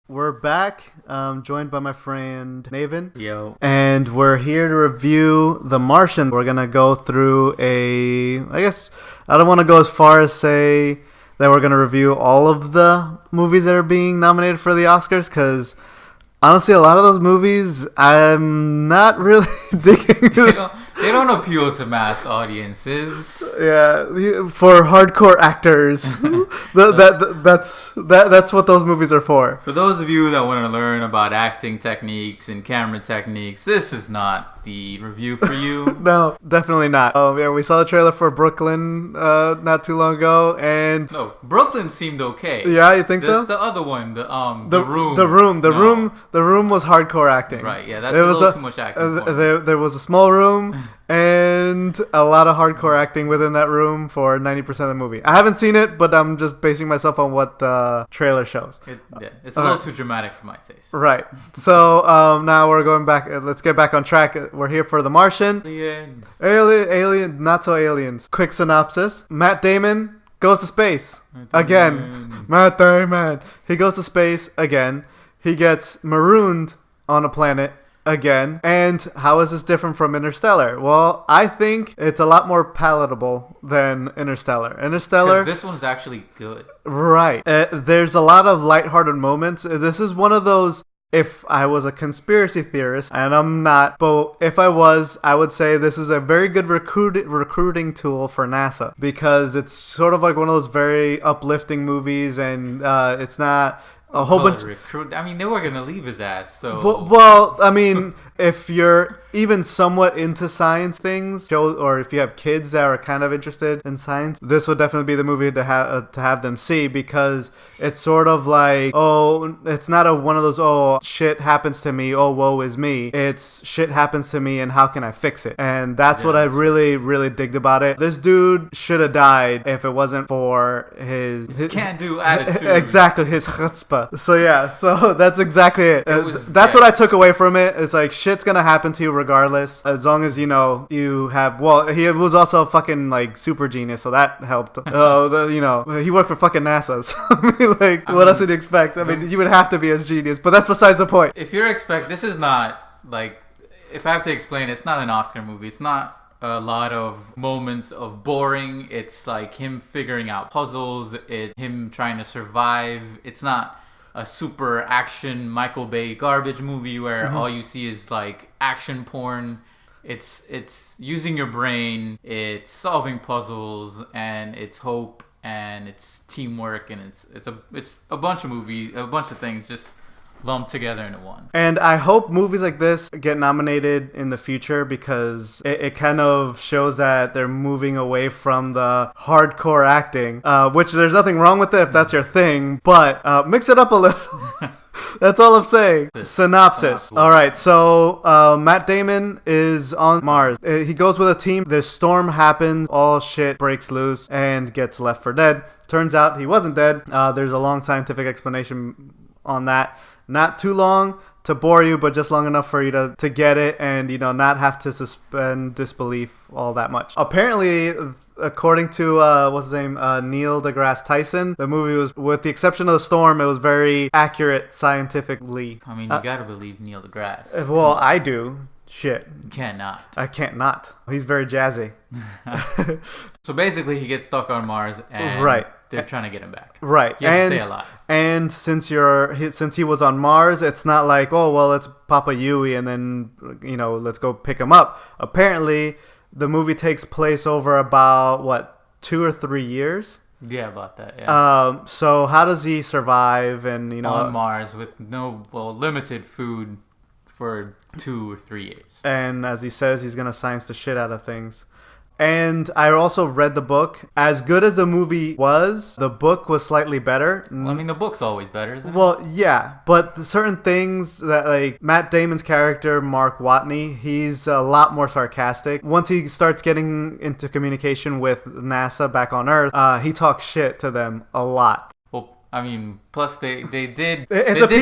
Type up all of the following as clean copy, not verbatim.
We're back, joined by my friend Navin. Yo. And we're here to review The Martian. We're going to go through I guess, I don't want to go as far as say that we're going to review all of the movies that are being nominated for the Oscars, because honestly, a lot of those movies, I'm not really digging. They don't appeal to mass audiences. Yeah, for hardcore actors. That's what those movies are for. For those of you that want to learn about acting techniques and camera techniques, this is not the review for you. No, definitely not. Yeah, we saw the trailer for Brooklyn not too long ago, and no, Brooklyn seemed okay. Yeah, you think so? The other one, the room. The room was hardcore acting. Right. Yeah, that's a little too much acting. There was a small room and a lot of hardcore acting within that room for 90% of the movie. I haven't seen it, but I'm just basing myself on what the trailer shows. It's a little too dramatic for my taste. Right. So now we're going back. Let's get back on track. We're here for The Martian. Alien, not so aliens. Quick synopsis. Matt Damon goes to space again. Matt Damon. He goes to space again. He gets marooned on a planet again. And how is this different from Interstellar? Well, I think it's a lot more palatable than Interstellar. Interstellar, this one's actually good. Right. There's a lot of lighthearted moments. This is one of those, if I was a conspiracy theorist, and I'm not, but if I was, I would say this is a very good recruiting tool for NASA, because it's sort of like one of those very uplifting movies, and it's not a whole bunch. I mean, they were gonna leave his ass. So well, I mean, if you're even somewhat into science things, or if you have kids that are kind of interested in science, this would definitely be the movie to have them see, because it's sort of like, it's not one of those shit happens to me, woe is me. It's shit happens to me and how can I fix it? And that's what I really, really digged about it. This dude should have died if it wasn't for his can-do attitude. Exactly, his chutzpah. So yeah, that's exactly it. That's what I took away from it. It's like, shit's gonna happen to you regardless, as long as you have. Well, he was also a fucking like super genius, so that helped. He worked for fucking NASA. So what else did you expect? I mean, you would have to be as genius, but that's besides the point. If you're this is not like, if I have to explain, it's not an Oscar movie. It's not a lot of moments of boring. It's like him figuring out puzzles. Him trying to survive. It's not a super action Michael Bay garbage movie where all you see is like action porn. It's using your brain, it's solving puzzles, and it's hope, and it's teamwork, and it's a bunch of things just lumped together into one. And I hope movies like this get nominated in the future, because it kind of shows that they're moving away from the hardcore acting, which there's nothing wrong with it if that's your thing, but mix it up a little. That's all I'm saying. Synopsis. All right, so Matt Damon is on Mars. He goes with a team. This storm happens. All shit breaks loose and gets left for dead. Turns out he wasn't dead. There's a long scientific explanation on that. Not too long to bore you, but just long enough for you to get it and, not have to suspend disbelief all that much. Apparently, according to, what's his name, Neil deGrasse Tyson, the movie was, with the exception of the storm, it was very accurate scientifically. I mean, you gotta believe Neil deGrasse. Well, I do. Shit. You can't not. I can't not. He's very jazzy. So basically, he gets stuck on Mars, and they're trying to get him back. Right. He has to stay alive. And since he was on Mars, it's not like, let's pop a Yui and then, let's go pick him up. Apparently, the movie takes place over about, 2 or 3 years? Yeah, about that, yeah. So how does he survive and, on Mars with limited food for 2 or 3 years. And as he says, he's going to science the shit out of things. And I also read the book. As good as the movie was, the book was slightly better. Well, I mean, the book's always better, isn't it? Well, yeah, but certain things that, like, Matt Damon's character, Mark Watney, he's a lot more sarcastic. Once he starts getting into communication with NASA back on Earth, he talks shit to them a lot. I mean, plus they did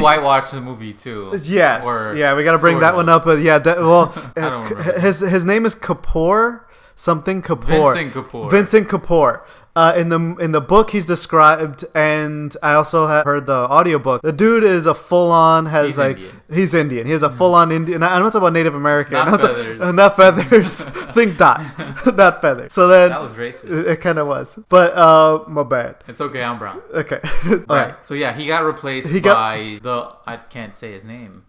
whitewash the movie too. Yes, we got to bring that one up. But yeah, I don't remember. His name is Kapoor. something Kapoor. Vincent Kapoor. In the book, he's described, and I also heard the audiobook. The dude is a full-on he's Indian. He has a full-on Indian. I'm not talking about Native American. Not feathers. Not feathers. Think dot. Not feathers. So then that was racist. It kind of was, but my bad. It's okay. I'm brown. Okay. All right. So yeah, he got replaced by I can't say his name.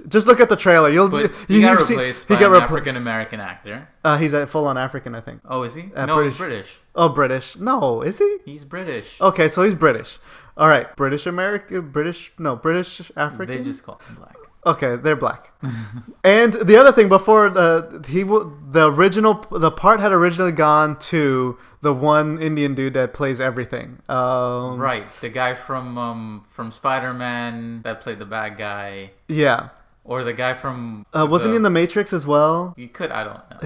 Just look at the trailer. He got replaced by an African American actor. He's a full-on African, I think. Oh, is he? No, he's British. Oh, British. No, is he? He's British. Okay, so he's British. All right, British African. They just call him black. Okay, they're black. And the other thing, before the part had originally gone to the one Indian dude that plays everything. Right, the guy from Spider-Man that played the bad guy. Yeah. Or the guy from... wasn't he in The Matrix as well? He could, I don't know.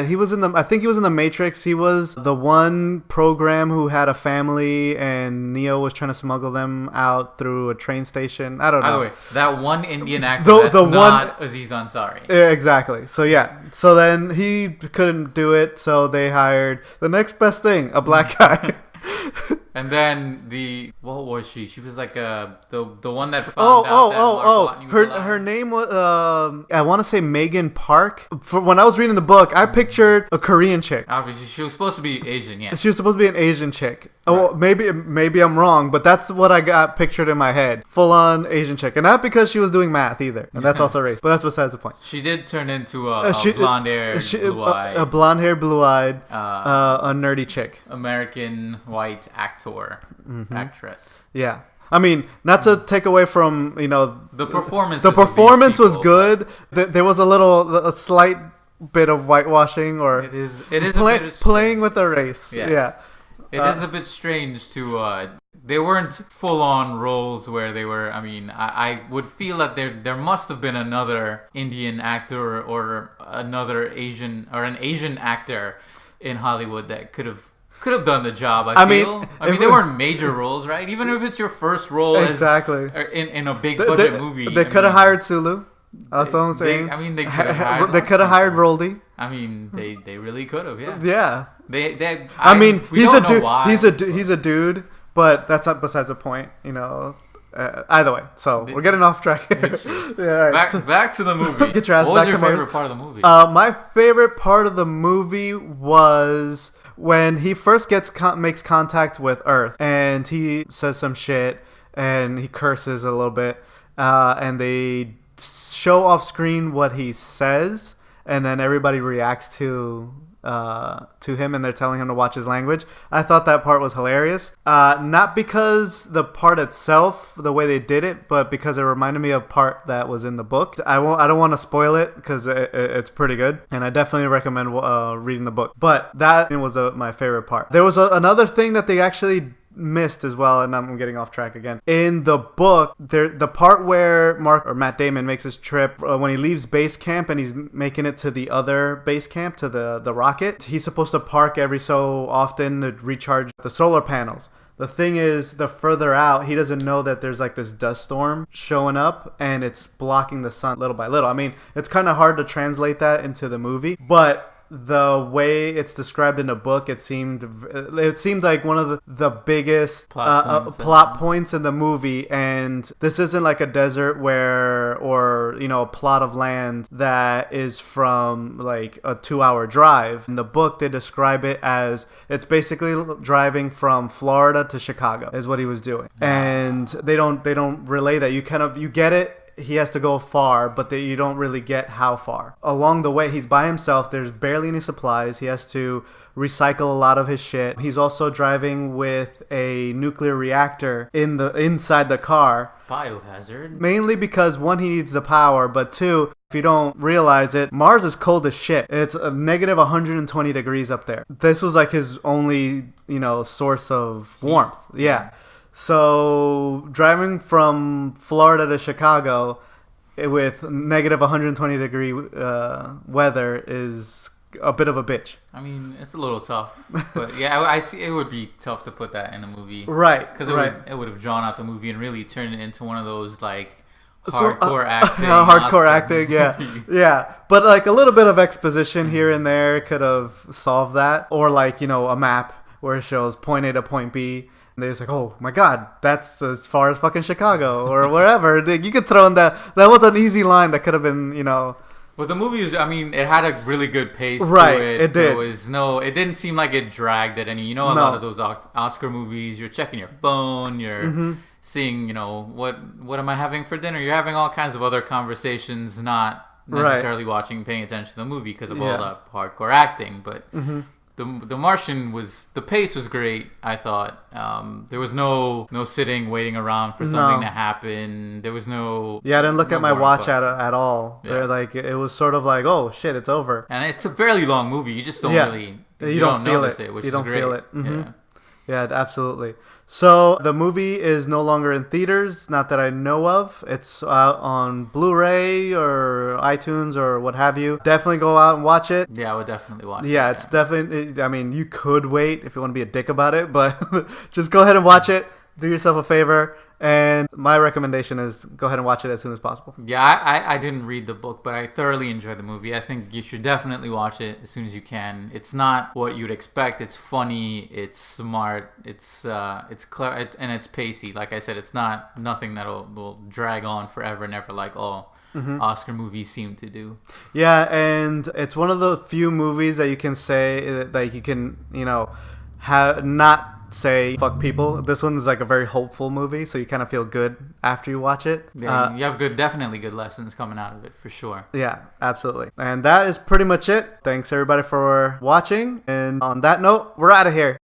He was in I think he was in The Matrix. He was the one program who had a family and Neo was trying to smuggle them out through a train station. I don't know. By the way, that one Indian actor not Aziz Ansari. Yeah, exactly. So yeah. So then he couldn't do it, so they hired the next best thing, a black guy. And then what was she? She was like the one that found out that her name was I want to say Megan Park. When I was reading the book, I pictured a Korean chick. Obviously, she was supposed to be Asian. Yeah, she was supposed to be an Asian chick. Right. Oh, maybe I'm wrong, but that's what I got pictured in my head. Full on Asian chick, and not because she was doing math either. And that's also racist, but that's besides the point. She did turn into a blonde-haired, blue-eyed, a blonde-haired, blue-eyed, a nerdy chick, American white actress. Yeah. I mean, not to take away from, the performance. The performance was good. There was a slight bit of whitewashing, or it is playing with the race. Yes. Yeah. It is a bit strange to they weren't full-on roles where they were. I mean, I would feel that there must have been another Indian actor or another Asian or an Asian actor in Hollywood that could have done the job. I mean, they weren't major roles, right? Even if it's your first role exactly in a big budget movie. They could have hired Sulu. That's what I'm saying. They could have hired Roldy. I mean, they really could have, yeah. Yeah. He's a dude. He's a dude, but that's not besides the point, either way, so we're getting off track here. Yeah, all right. Back to the movie. Get your ass what back was your to favorite part of the movie? My favorite part of the movie was when he first makes contact with Earth, and he says some shit, and he curses a little bit, and they show off screen what he says, and then everybody reacts to him, and they're telling him to watch his language. I thought that part was hilarious. Not because the part itself, the way they did it, but because it reminded me of a part that was in the book. I don't want to spoil it because it's pretty good, and I definitely recommend reading the book. But that was my favorite part. There was another thing that they actually missed as well, and I'm getting off track again. In the book, the part where Matt Damon makes his trip when he leaves base camp and he's making it to the other base camp, to the rocket, he's supposed to park every so often to recharge the solar panels. The thing is, the further out, he doesn't know that there's like this dust storm showing up and it's blocking the sun little by little. I mean, it's kind of hard to translate that into the movie, but the way it's described in the book, it seemed like one of the biggest plot points in the movie. And this isn't like a desert or a plot of land that is from like a 2-hour drive. In the book, they describe it as it's basically driving from Florida to Chicago is what he was doing. And they don't relay that. You get it. He has to go far, but you don't really get how far. Along the way, he's by himself. There's barely any supplies. He has to recycle a lot of his shit. He's also driving with a nuclear reactor inside the car. Biohazard. Mainly because, one, he needs the power, but two, if you don't realize it, Mars is cold as shit. It's a negative 120 degrees up there. This was like his only, source of warmth. Yeah. So driving from Florida to Chicago with negative 120 degree weather is a bit of a bitch. I mean, it's a little tough, but yeah, I see it would be tough to put that in a movie, right? Because it would have drawn out the movie and really turned it into one of those like hardcore acting. Hardcore Oscar acting, yeah. movies. Yeah. But like a little bit of exposition here and there could have solved that. Or like, a map where it shows point A to point B. And they're just like, oh my God, that's as far as fucking Chicago or wherever. You could throw in that. That was an easy line that could have been, But the movie was, it had a really good pace right, to it. It did. It didn't seem like it dragged at any. A lot of those Oscar movies, you're checking your phone, you're seeing, what am I having for dinner? You're having all kinds of other conversations, not necessarily paying attention to the movie because of all the hardcore acting. But the Martian the pace was great, I thought. There was no sitting, waiting around for something to happen. There was no... Yeah, I didn't look at my watch at all. Yeah. They're like, it was sort of like, oh shit, it's over. And it's a fairly long movie. You just don't really... You don't feel notice it. Which you is don't great. feel it. Mm-hmm. Yeah, absolutely. So the movie is no longer in theaters, not that I know of. It's out on Blu-ray or iTunes or what have you. Definitely go out and watch it. Yeah, I would definitely watch it. Yeah, it's definitely... you could wait if you want to be a dick about it, but just go ahead and watch it. Do yourself a favor. And my recommendation is go ahead and watch it as soon as possible. Yeah, I didn't read the book, but I thoroughly enjoyed the movie. I think you should definitely watch it as soon as you can. It's not what you'd expect. It's funny. It's smart. It's clever, and it's pacey. Like I said, it's nothing that will drag on forever and ever like all Oscar movies seem to do. Yeah, and it's one of the few movies that you can say that you can, have not say fuck people. This one's like a very hopeful movie, so you kind of feel good after you watch it. Yeah, you have definitely good lessons coming out of it for sure. Yeah, absolutely. And that is pretty much it. Thanks everybody for watching, and on that note, we're out of here.